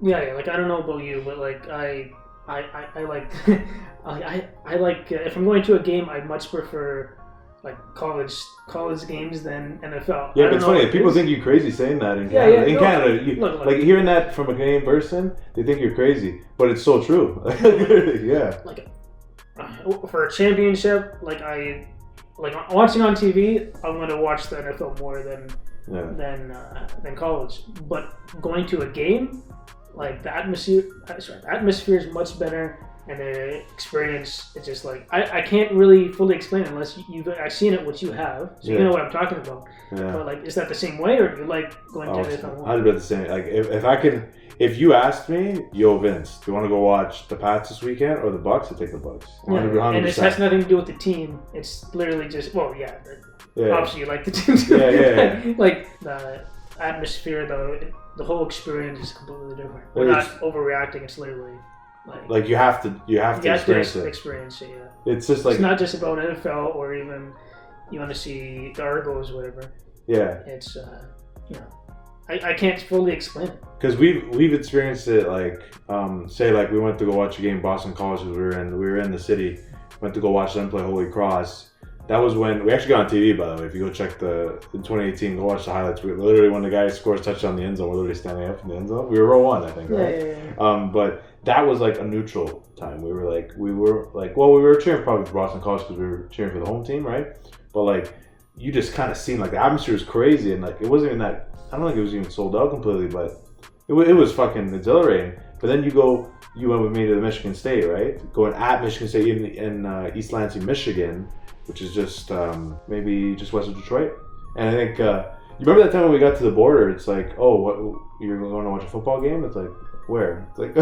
Yeah, like I don't know about you, but like I like I like if I'm going to a game, I much prefer like college games than NFL. Yeah, I but don't it's know funny. what it People is. think you're crazy saying that in Yeah, Canada. yeah, In no, Canada, you, look, like hearing that from a Canadian person, they think you're crazy, but it's so true. Yeah. like for a championship, like watching on TV, I'm gonna watch the NFL more than college. But going to a game, like the atmosphere is much better, and the experience is just like I can't really fully explain it unless you've I've seen it, which you have, so you know what I'm talking about. Yeah. But like, is that the same way, or do you like going to the NFL? I'd be the same. Like if I can, if you asked me, yo Vince, do you want to go watch the Pats this weekend or the Bucks? I take the Bucks. 100%. Yeah, and it has nothing to do with the team. It's literally just obviously you like the team too. Yeah. Like the atmosphere, the whole experience is completely different. We're not overreacting. It's literally like you have to experience it. Experience it. Yeah. It's just like it's not just about NFL or even you want to see the Argos or whatever. Yeah. It's I can't fully explain it. Because we've experienced it like say like we went to go watch a game Boston College. We were in the city, went to go watch them play Holy Cross. That was when we actually got on TV, by the way. If you go check in 2018, go watch the highlights. We literally, when the guy scores touchdown in the end zone, we're literally standing up in the end zone. We were row one, I think, right? Yeah. But that was like a neutral time. We were we were cheering probably for Boston College because we were cheering for the home team, right? But like, you just kind of seen like the atmosphere was crazy, and like it wasn't even that. I don't think it was even sold out completely, but it was fucking exhilarating. But then you went with me to the Michigan State, right? Going at Michigan State in East Lansing, Michigan, which is just maybe just west of Detroit. And I think you remember that time when we got to the border. It's like, oh, what, you're going to watch a football game? It's like, where? It's like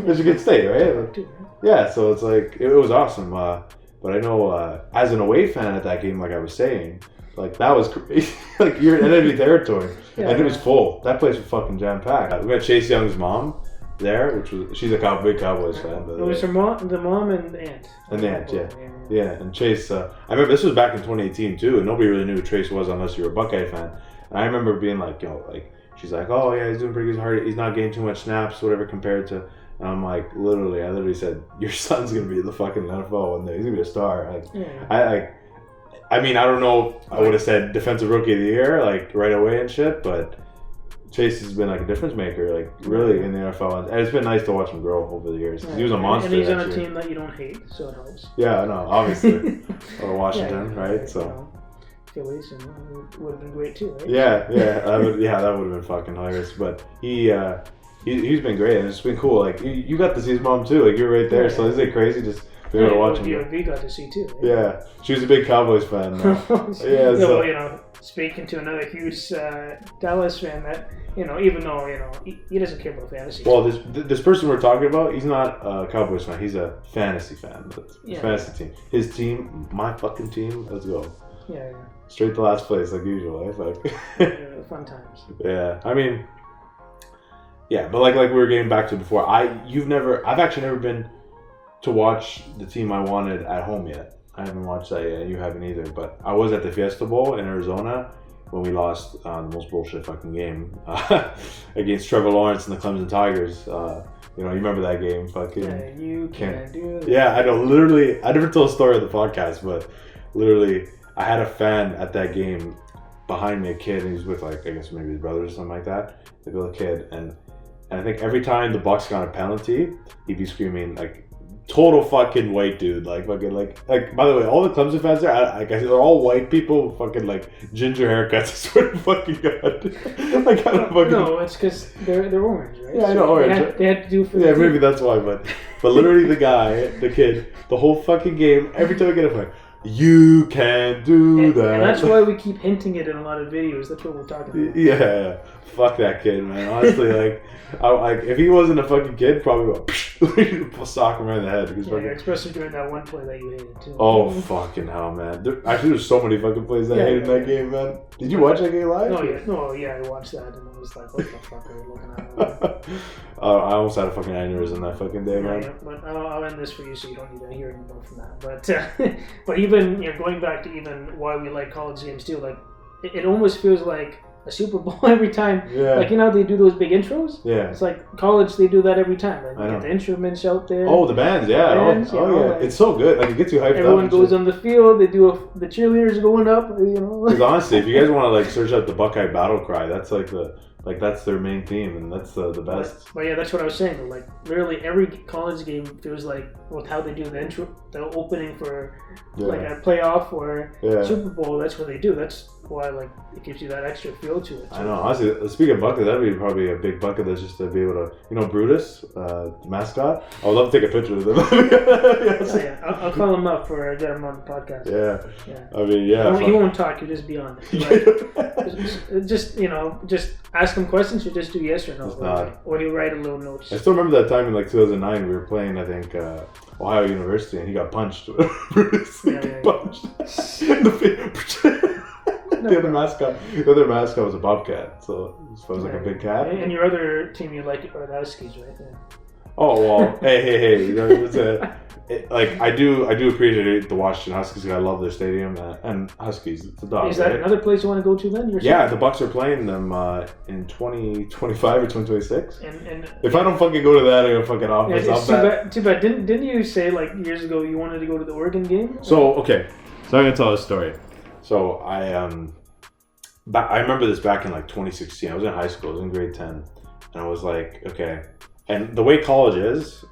Michigan State, right? Yeah, so it's like it was awesome. But I know as an away fan at that game, like I was saying, like that was crazy. Like you're in enemy territory, and it was full. That place was fucking jam packed. We got Chase Young's mom there, she's a big Cowboys fan. It was her mom, the mom and the aunt. And the aunt, yeah. And Chase, I remember this was back in 2018 too, and nobody really knew who Chase was unless you were a Buckeye fan. And I remember being like, she's like, oh yeah, he's doing pretty good. He's not getting too much snaps, whatever, compared to. And I'm like, I literally said, your son's gonna be in the fucking NFL one day. He's gonna be a star. I mean, I don't know. I would have said defensive rookie of the year, like right away and shit, but. Chase has been like a difference maker, like really in the NFL, and it's been nice to watch him grow over the years. He was a monster. And he's on a team that you don't hate, so it helps. Yeah, I know, obviously. Or Washington, right? So Phillies would have been great too, right? Yeah, that would have been fucking hilarious. But he's been great, and it's been cool. Like you got to see his mom too. Like you're right there, so isn't it crazy? Just being able to watch him. We got to see too. Right? Yeah, she was a big Cowboys fan. Well, speaking to another huge Dallas fan that. Even though, he doesn't care about fantasy. Well, this person we're talking about, he's not a Cowboys fan. He's a fantasy fan. Fantasy team. His team, my fucking team, let's go. Yeah. Straight to last place, like usual. Fun times. Yeah. I mean, yeah, but like we were getting back to before, I've actually never been to watch the team I wanted at home yet. I haven't watched that yet. You haven't either. But I was at the Fiesta Bowl in Arizona when we lost the most bullshit fucking game against Trevor Lawrence and the Clemson Tigers. You remember that game? Fucking. Yeah, you can't do it. Yeah, I know. Literally, I never told a story on the podcast, but literally, I had a fan at that game behind me, a kid, and he was with I guess maybe his brother or something like that. The little kid, and I think every time the Bucs got a penalty, he'd be screaming like. Total fucking white dude, like fucking like. By the way, all the Clemson fans there, I guess they're all white people with fucking like ginger haircuts. I swear to fucking God. Like I don't fucking. No, it's because they're orange, right? Yeah, I know orange. They had to do it for. Yeah, maybe that's why, but literally the guy, the kid, the whole fucking game, every time I get a fight, you can't do that. And that's why we keep hinting it in a lot of videos. That's what we're talking about. Yeah, fuck that kid, man. Honestly, if he wasn't a fucking kid, probably go sock him right in the head. Especially during that one play that you hated too. Oh fucking hell, man! There's so many fucking plays that I hated in that game, man. Did you watch that game live? I watched that and I was like, what the fuck are you looking at? I almost had a fucking aneurysm that fucking day, man. Yeah, but I'll end this for you so you don't need to hear any more from that. But even going back to even why we like college games too, like it almost feels like a Super Bowl every time. Yeah. Like, you know, they do those big intros. Yeah. It's like college, they do that every time. Like, I know. get the instruments out there. Oh, the bands, yeah. Like, it's so good. Like, it gets you hyped up. Everyone goes on the field. They do the cheerleaders going up. You know. Because honestly, if you guys want to like search out the Buckeye Battle Cry, that's like that's their main theme, and that's the best. But yeah, that's what I was saying. Like literally every college game feels like with how they do the intro, the opening for like a playoff or Super Bowl. That's what they do. That's why like it gives you that extra feel to it. I know. Honestly, speaking of bucket, that'd be probably a big bucket list just to be able to, you know, Brutus, the mascot. I would love to take a picture of him. I'll call him up for get him on the podcast. Yeah. I mean, yeah. He won't talk. He'll just be on it. Like, just you know, just ask him questions or just do yes or no, or he'll write a little note. I still remember that time in like 2009 we were playing, I think, Ohio University, and he got punched. Punched. In the face. The other mascot was a bobcat, so it was like a big cat. And your other team you like are the Huskies, right? Yeah. Oh well, hey! You know, I do appreciate the Washington Huskies. I love their stadium and Huskies. It's a dog. Is that another place you want to go to then? Yeah, the Bucks are playing them in 2025 or 2026. And if I don't fucking go to that, I'm gonna fucking off myself. Too bad. Didn't you say like years ago you wanted to go to the Oregon game? So I'm gonna tell a story. So I remember this back in like 2016. I was in high school. I was in grade 10, and I was like, okay. And the way college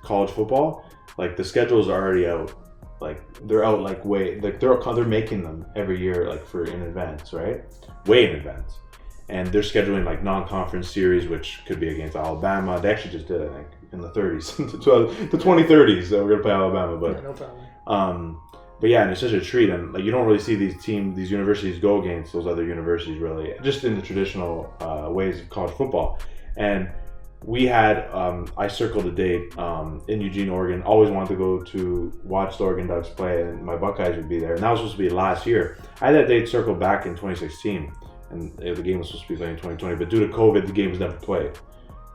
football, like the schedules are already out. Like they're out like way, like they're making them every year like in advance, right? Way in advance. And they're scheduling like non-conference series, which could be against Alabama. They actually just did, I think, in the 30s, the 2030s. We're gonna play Alabama, but no problem. But yeah, and it's such a treat, and like you don't really see these universities go against those other universities really, just in the traditional ways of college football. And we had, I circled a date in Eugene, Oregon. Always wanted to go to watch the Oregon Ducks play, and my Buckeyes would be there. And that was supposed to be last year. I had that date circled back in 2016, and the game was supposed to be played in 2020. But due to COVID, the game was never played.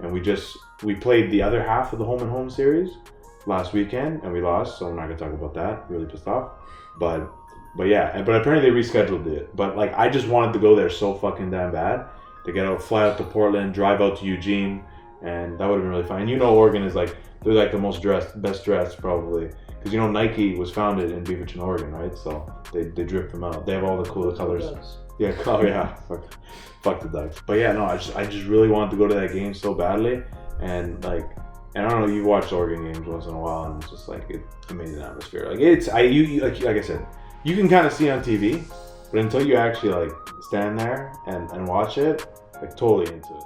And we played the other half of the home and home series last weekend, and we lost. So I'm not gonna talk about that. Really pissed off. But yeah. But apparently they rescheduled it. But like I just wanted to go there so fucking damn bad to fly out to Portland, drive out to Eugene. And that would have been really fun. And you know, Oregon is like, they're like the best dressed probably. Because you know, Nike was founded in Beaverton, Oregon, right? So they drip them out. They have all the cool colors. Yeah, fuck the Ducks. But yeah, no, I just really wanted to go to that game so badly. And like, and I don't know, you watch Oregon games once in a while, and it's just like, it's amazing atmosphere. Like like I said, you can kind of see on TV, but until you actually like stand there and watch it, like totally into it.